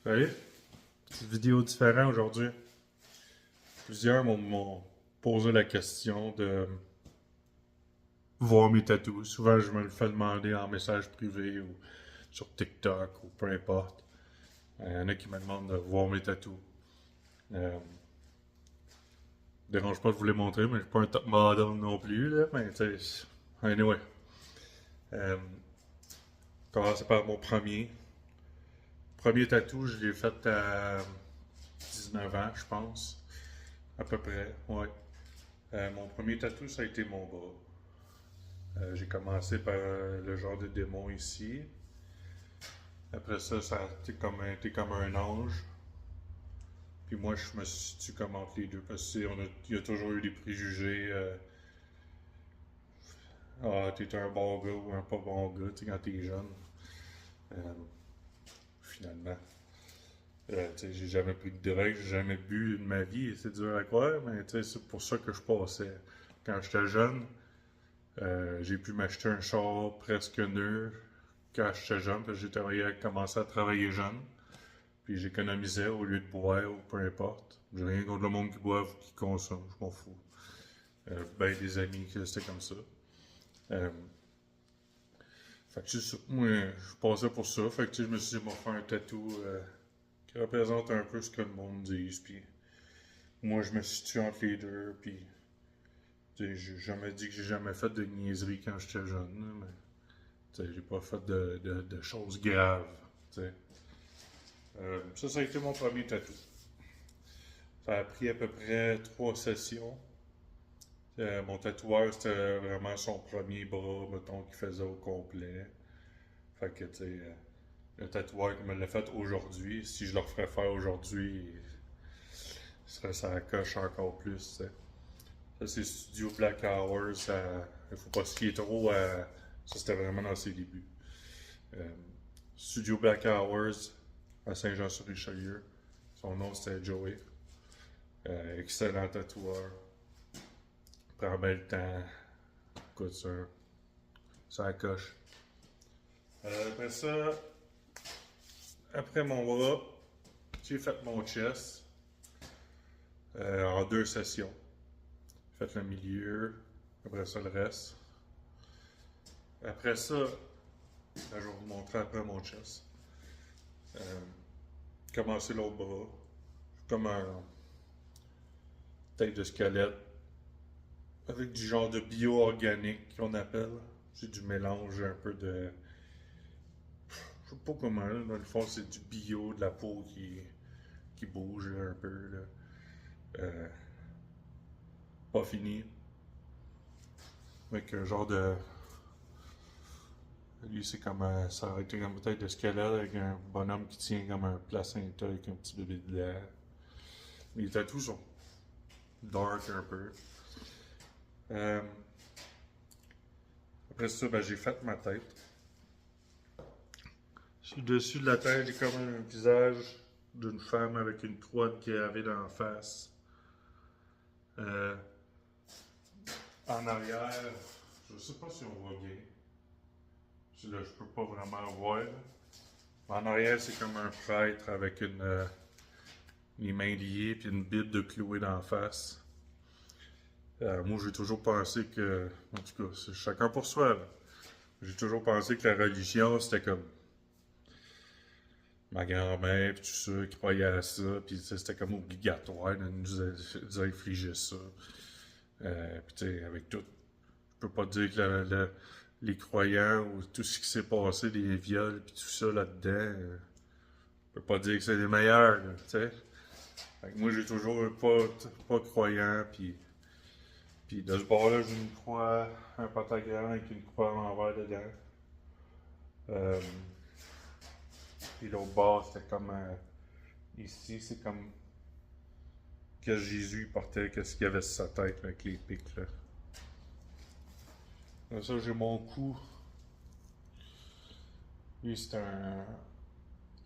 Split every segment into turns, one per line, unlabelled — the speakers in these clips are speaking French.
Salut, petite vidéo différente aujourd'hui. Plusieurs m'ont posé la question de voir mes tatous. Souvent, je me le fais demander en message privé ou sur TikTok ou peu importe. Il y en a qui me demandent de voir mes tatous. Euh, Dérange pas de vous les montrer, mais je suis pas un top model non plus, là. Mais tu sais, anyway. Euh, Commencer par mon premier. Premier tatou, je l'ai fait à 19 ans, je pense. À peu près, ouais. Mon premier tatou, ça a été mon bras. J'ai commencé par le genre de démon ici. Après ça, ça a été comme un ange. Puis moi, je me situe comme entre les deux. Parce qu'il y a toujours eu des préjugés. Ah, t'es un bon gars ou un pas bon gars, tu sais, quand t'es jeune. Euh, Finalement. Tu sais, j'ai jamais pris de drogue, j'ai jamais bu de ma vie. C'est dur à croire, mais tu sais, c'est pour ça que je passais. Quand j'étais jeune, j'ai pu m'acheter un char presque neuf quand j'étais jeune, parce que commencé à travailler jeune. Puis j'économisais au lieu de boire ou peu importe. J'ai rien contre le monde qui boive ou qui consomme, je m'en fous. Ben des amis que c'était comme ça. Euh, Fait que moi, je passais pour ça. Fait que tu sais, je me suis dit, faire un tatou qui représente un peu ce que le monde dit. Puis moi, je me situe entre les deux. Puis tu sais, j'ai jamais dit que j'ai jamais fait de niaiserie quand j'étais jeune. Là, mais tu sais, j'ai pas fait de choses graves. Tu sais. Ça a été mon premier tatou. Ça a pris à peu près 3 sessions. Mon tatoueur, c'était vraiment son premier bras, mettons, qu'il faisait au complet. Fait que, tu sais, le tatoueur qui me l'a fait aujourd'hui, si je le referais faire aujourd'hui, ça coche encore plus, tu sais. Ça, c'est Studio Black Hours. Il faut pas se fier trop à. Ça, c'était vraiment dans ses débuts. Euh, Studio Black Hours à Saint-Jean-sur-Richelieu. Son nom, c'était Joey. Excellent tatoueur. Prends bien le temps. Écoute, ça coche. Après ça, après mon bras, j'ai fait mon chest en 2 sessions. J'ai fait le milieu, après ça le reste. Après ça, je vais vous montrer après mon chest. Euh, Commencer l'autre bras. Comme un tête de squelette avec du genre de bio-organique qu'on appelle. C'est du mélange un peu de. Je sais pas comment, là. Dans le fond, c'est du bio, de la peau qui bouge là, un peu. Là. Euh, Pas fini. Avec un genre de. Lui, c'est comme. Ça aurait été comme peut-être de squelette avec un bonhomme qui tient comme un placenta avec un petit bébé dedans. Les tatous sont dark un peu. Euh, Après ça, ben, j'ai fait ma tête. Sur le dessus de la tête, j'ai comme un visage d'une femme avec une croix gravée dans la face. Euh, En arrière, je sais pas si on voit bien. Là, je peux pas vraiment voir. En arrière, c'est comme un prêtre avec les mains liées puis une bible de clouer dans la face. Moi, j'ai toujours pensé que, en tout cas, c'est chacun pour soi. Là. J'ai toujours pensé que la religion, c'était comme ma grand-mère puis tout ça qui croyait à ça, puis c'était comme obligatoire de nous infliger ça. Puis tu sais, avec tout, je peux pas dire que les croyants ou tout ce qui s'est passé, les viols puis tout ça là-dedans, je peux pas dire que c'est les meilleurs, tu sais. Fait que moi, j'ai toujours pas croyant, puis de ce bord-là, j'ai une croix, un pentagramme avec une croix à l'envers dedans. Euh, Puis l'autre bord, c'était comme ici, c'est comme que Jésus portait, qu'est-ce qu'il y avait sur sa tête là, avec les pics là. Là, ça, j'ai mon cou. Lui, c'est un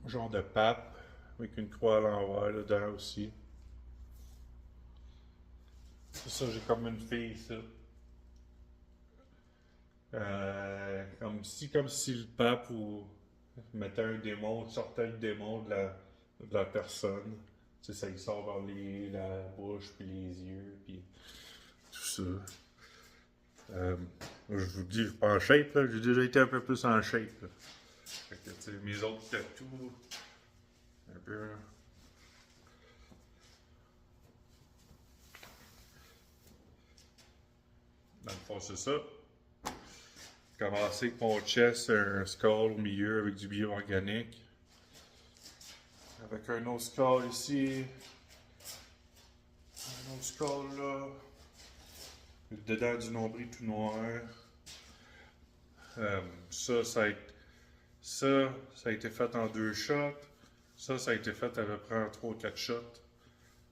genre de pape avec une croix à l'envers dedans aussi. C'est ça, j'ai comme une fille ici. Comme si le pape ou mettait un démon, sortait le démon de la personne. Tu sais, ça y sort dans la bouche, puis les yeux, puis tout ça. Je vous dis, pas en shape, là. J'ai déjà été un peu plus en shape, là. Fait que, tu sais, mes autres tatous, un peu. Dans le fond, c'est ça. Commencer avec mon chest, un skull au milieu avec du bio-organique. Avec un autre skull ici. Un autre skull là. Le dedans du nombril tout noir. Ça a été fait en 2 shots. Ça a été fait à peu près en 3 ou 4 shots.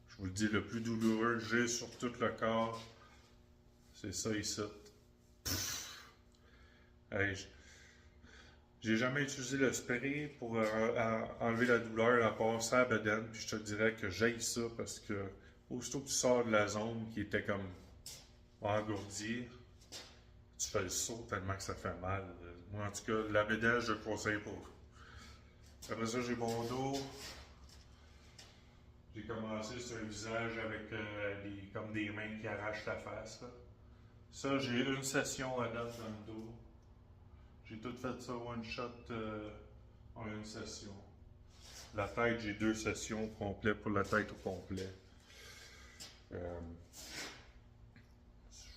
Je vous le dis, le plus douloureux que j'ai sur tout le corps, c'est ça ici. Hey, j'ai jamais utilisé le spray pour enlever la douleur à part ça à bedaine, puis je te dirais que j'haïs ça parce que aussitôt que tu sors de la zone qui était comme engourdie, tu fais le saut tellement que ça fait mal. Moi, en tout cas, la bedaine, je le conseille pas. Après ça, j'ai mon dos. J'ai commencé sur un visage avec comme des mains qui arrachent la face. Là. Ça, j'ai une session à date dans le dos. J'ai tout fait ça one shot en une session. La tête, j'ai 2 sessions complètes pour la tête au complet. Je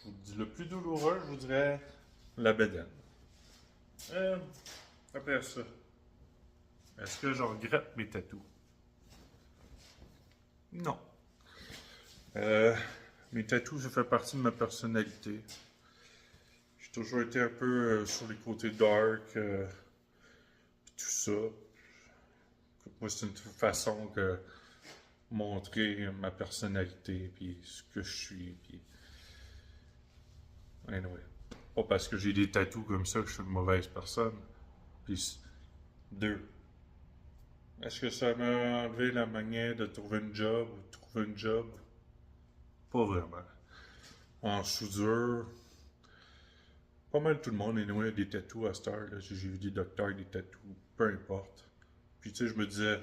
vous dis, le plus douloureux, je vous dirais la bédaine. Après ça, est-ce que je regrette mes tatous? Non. Mes tatous, ça fait partie de ma personnalité. J'ai toujours été un peu sur les côtés dark, tout ça. Moi, c'est une façon de montrer ma personnalité, puis ce que je suis, puis... Anyway. Pas parce que j'ai des tatous comme ça que je suis une mauvaise personne. Puis, 2. Est-ce que ça m'a enlevé la manière de trouver une job ou de trouver une job? Pas vraiment. En soudure, pas mal tout le monde anyway, a des tatous à cette heure. J'ai vu des docteurs avec des tatous, peu importe. Puis tu sais, je me disais,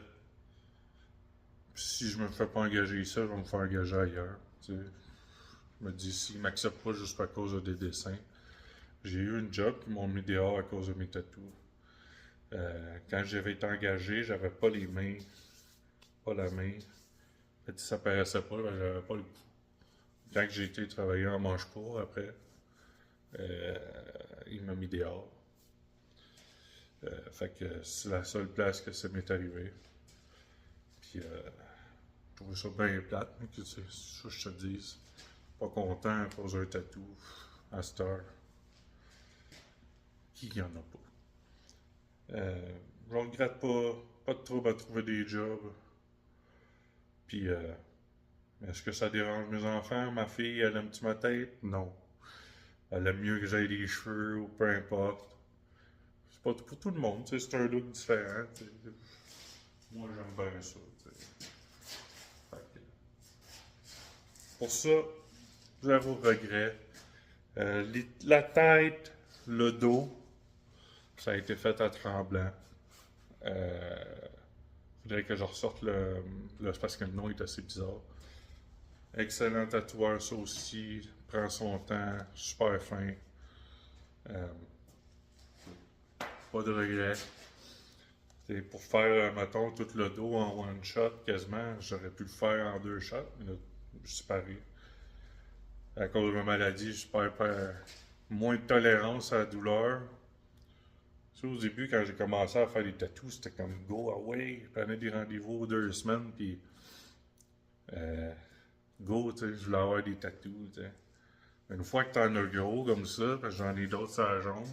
si je me fais pas engager ici, je vais me faire engager ailleurs. Tu sais. Je me dis, s'ils m'acceptent pas juste à cause de des dessins. J'ai eu une job qui m'ont mis dehors à cause de mes tatous. Quand j'avais été engagé, j'avais pas les mains, pas la main. En fait, ça paraissait pas, j'avais pas le coup. Quand j'ai été travailler en manche court après, euh, il m'a mis dehors. Fait que c'est la seule place que ça m'est arrivé. Puis, je trouvais ça bien plate, mais que c'est ça que je te dis. Pas content à cause d'un tatou à cette heure. Qui y en a pas? Je regrette pas de trouble à trouver des jobs. Puis, est-ce que ça dérange mes enfants? Ma fille, elle aime-tu ma tête? Non. Elle aime mieux que j'aille des cheveux ou peu importe. C'est pas pour tout le monde, c'est un look différent. T'sais. Moi, j'aime bien ça. Pour ça, zéro regret. La tête, le dos, ça a été fait à tremblant. Faudrait que je ressorte parce que le nom est assez bizarre. Excellent tatoueur, ça aussi. Prend son temps, super fin. Pas de regret. C'est pour faire, mettons, tout le dos en one shot, quasiment, j'aurais pu le faire en 2 shots, mais là, je suis paré. À cause de ma maladie, je perds moins de tolérance à la douleur. Tu sais, au début, quand j'ai commencé à faire des tatous, c'était comme go away. Je prenais des rendez-vous 2 semaines, puis go, tu sais, je voulais avoir des tatous, tu sais. Une fois que t'en as gros comme ça, parce que j'en ai d'autres sur la jambe,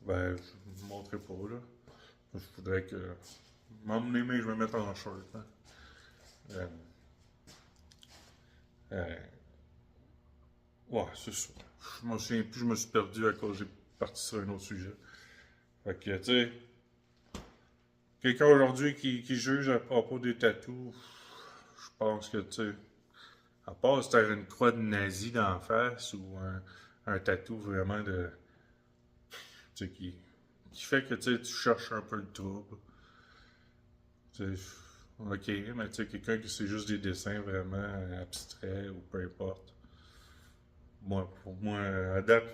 ben, je ne montrerai pas, là. Je voudrais que. M'emmener, mais je vais me mettre en short. Hein. Euh, euh, ouais, c'est ça. Je me souviens plus, je me suis perdu à cause j'ai parti sur un autre sujet. Fait que, tu sais, quelqu'un aujourd'hui qui juge à propos des tatous, je pense que, tu sais, à part si t'as une croix de nazi d'en face ou un tatou vraiment de. Tu sais, qui fait que tu cherches un peu le trouble. Tu sais, ok, mais tu sais, quelqu'un qui c'est juste des dessins vraiment abstraits ou peu importe. Moi, pour moi, à date,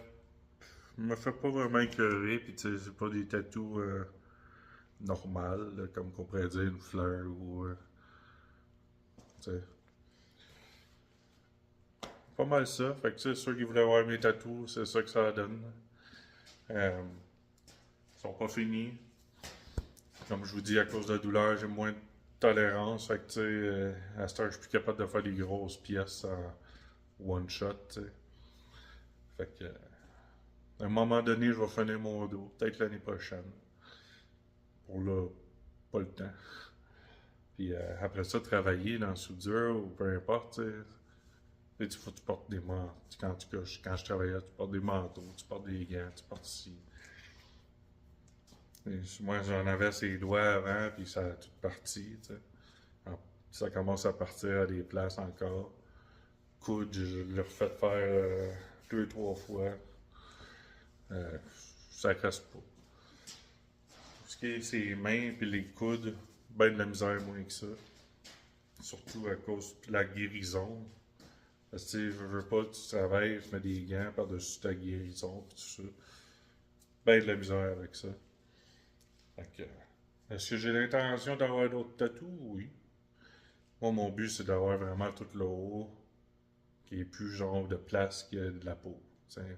me fait pas vraiment écœurer, puis tu sais, c'est pas des tatous normales, là, comme qu'on pourrait dire une fleur ou. Tu sais, pas mal ça. Fait que tu sais, ceux qui voulaient voir mes tatous, c'est ça que ça donne. Ils sont pas finis. Comme je vous dis, à cause de la douleur, j'ai moins de tolérance. Fait que tu sais, à cette heure, je suis plus capable de faire des grosses pièces en one shot, tu sais. Fait que, à un moment donné, je vais finir mon dos. Peut-être l'année prochaine. Pour là, pas le temps. Puis après ça, travailler dans la soudure ou peu importe, tu sais. Tu sais, faut que tu portes des manteaux. Quand je travaillais, tu portes des manteaux, tu portes des gants, tu portes ici. Et moi, j'en avais ses doigts avant, puis ça a tout parti, tu sais. Ça commence à partir à des places encore. Coude, je l'ai refait faire deux, trois fois. Euh, ça reste pas. Ce qui est ses mains puis les coudes, ben de la misère moins que ça. Surtout à cause de la guérison. Parce que tu sais, je veux pas, tu travailles, tu mets des gants par-dessus ta guérison pis tout ça. Ben de la misère avec ça. Fait que, est-ce que j'ai l'intention d'avoir d'autres tatous? Oui. Moi, mon but, c'est d'avoir vraiment tout le haut, qui est plus genre de place que de la peau. T'sais.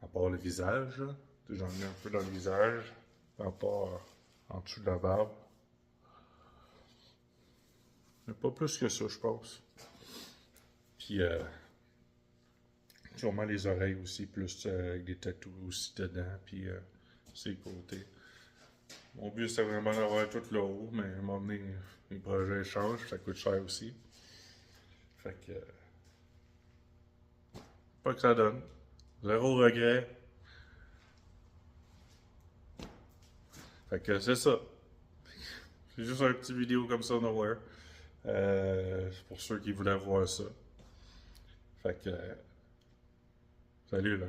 À part le visage, là. J'en ai un peu dans le visage, à part en dessous de la barbe. Mais pas plus que ça, je pense. Puis, sûrement les oreilles aussi, plus avec des tatous aussi dedans, puis ses côtés. Mon but, c'est vraiment d'avoir tout le haut, mais à un moment donné, les projets changent, ça coûte cher aussi. Fait que, pas que ça donne. Zéro regret. Fait que c'est ça. C'est juste un petit vidéo comme ça, nowhere. C'est pour ceux qui voulaient voir ça. Fait que, salut là.